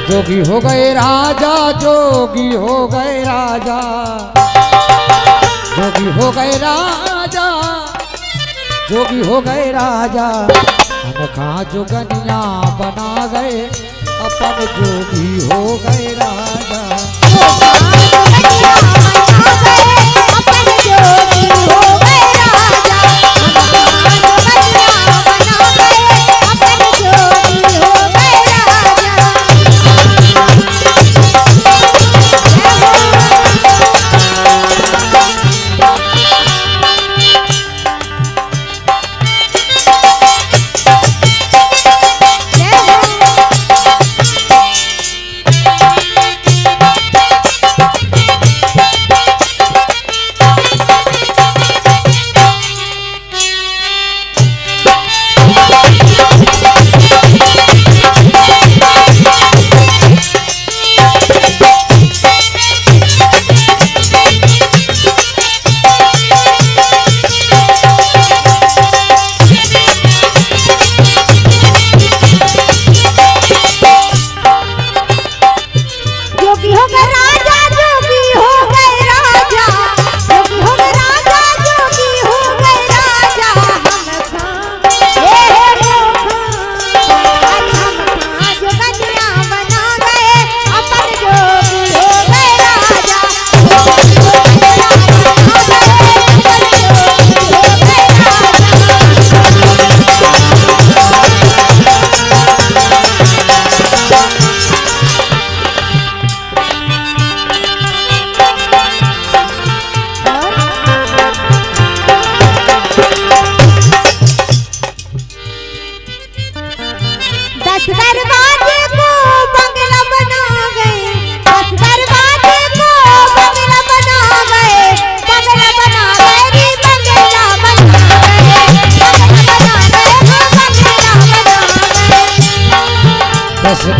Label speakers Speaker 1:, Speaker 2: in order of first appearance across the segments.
Speaker 1: जोगी हो गए राजा, जोगी हो गए राजा, जोगी हो गए राजा, जोगी हो गए राजा। हम कहाँ जोगनिया बना गए, अपन जोगी हो गए राजा।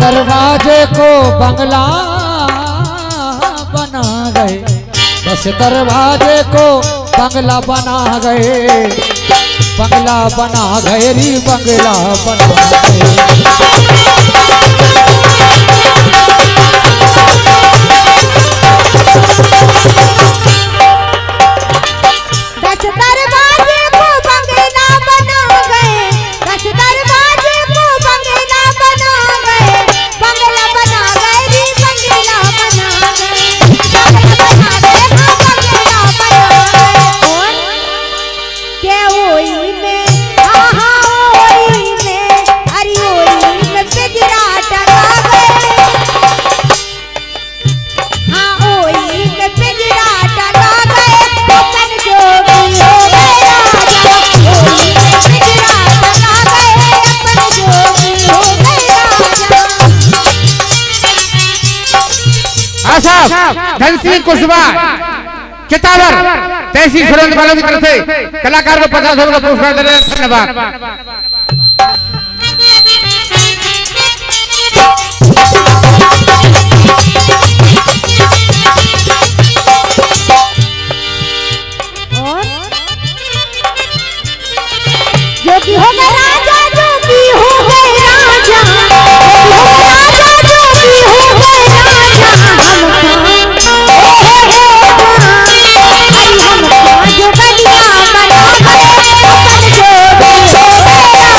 Speaker 1: दरवाजे को बंगला बना गए, बस दरवाजे को बंगला बना गए, बंगला बना गए री बंगला बना गए।
Speaker 2: धन सिंह कुशवाहा किताबर तहसील सुरेंद्र वालों की तरफ से कलाकार को 50 रुपये का पुरस्कार दे रहे हैं। धन्यवाद।
Speaker 3: जोगी हो गए राजा, जोगी हो गए राजा, जोगी हो गए राजा, हम जो बलिया बना गए, अपन जोगी हो गए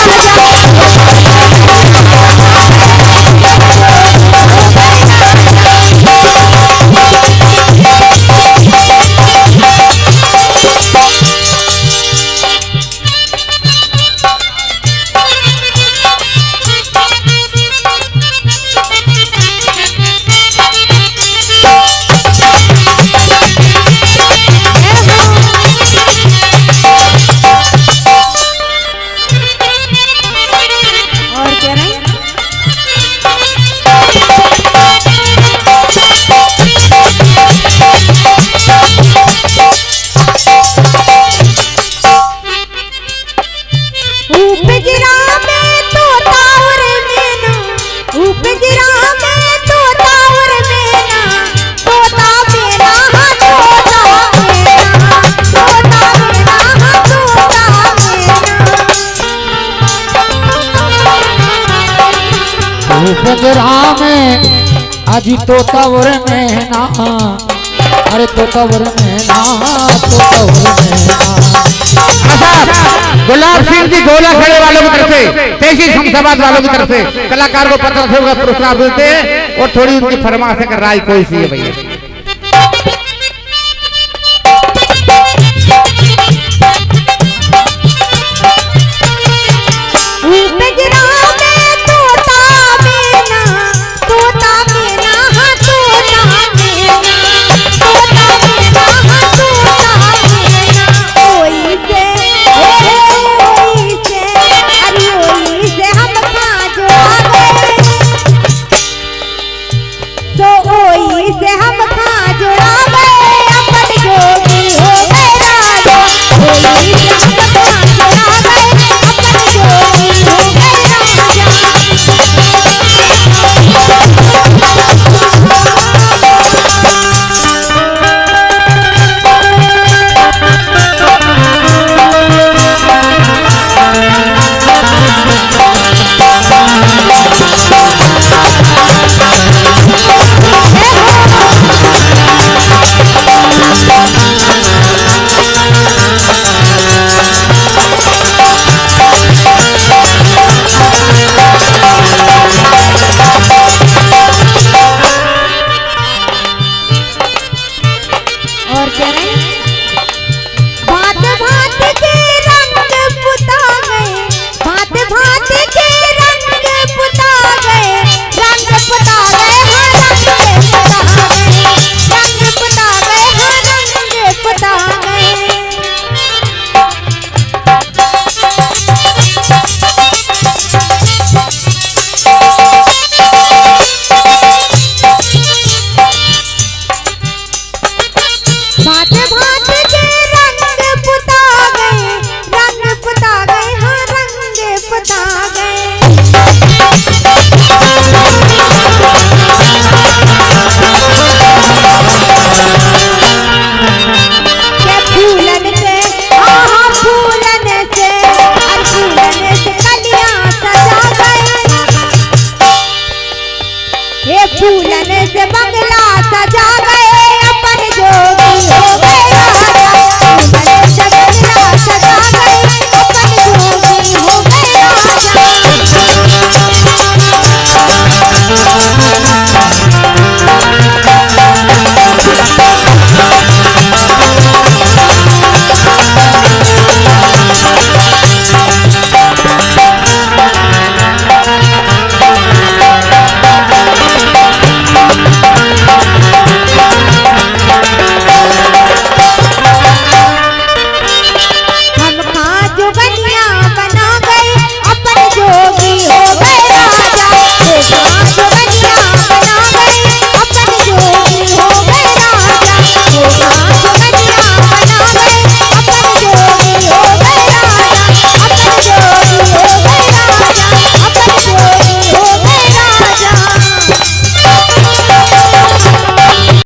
Speaker 1: पिंजरा में अजी तोता और मैना, अरे तोता और मैना, तोता और मैना।
Speaker 2: गुलाब सिंह जी गोला खड़े वालों की तरफ से, तहसील शमशाबाद वालों की तरफ से कलाकार को 50 रुपए का पुरस्कार देते हैं और थोड़ी उनकी फरमाइश है कि राय कोई सी है भैया।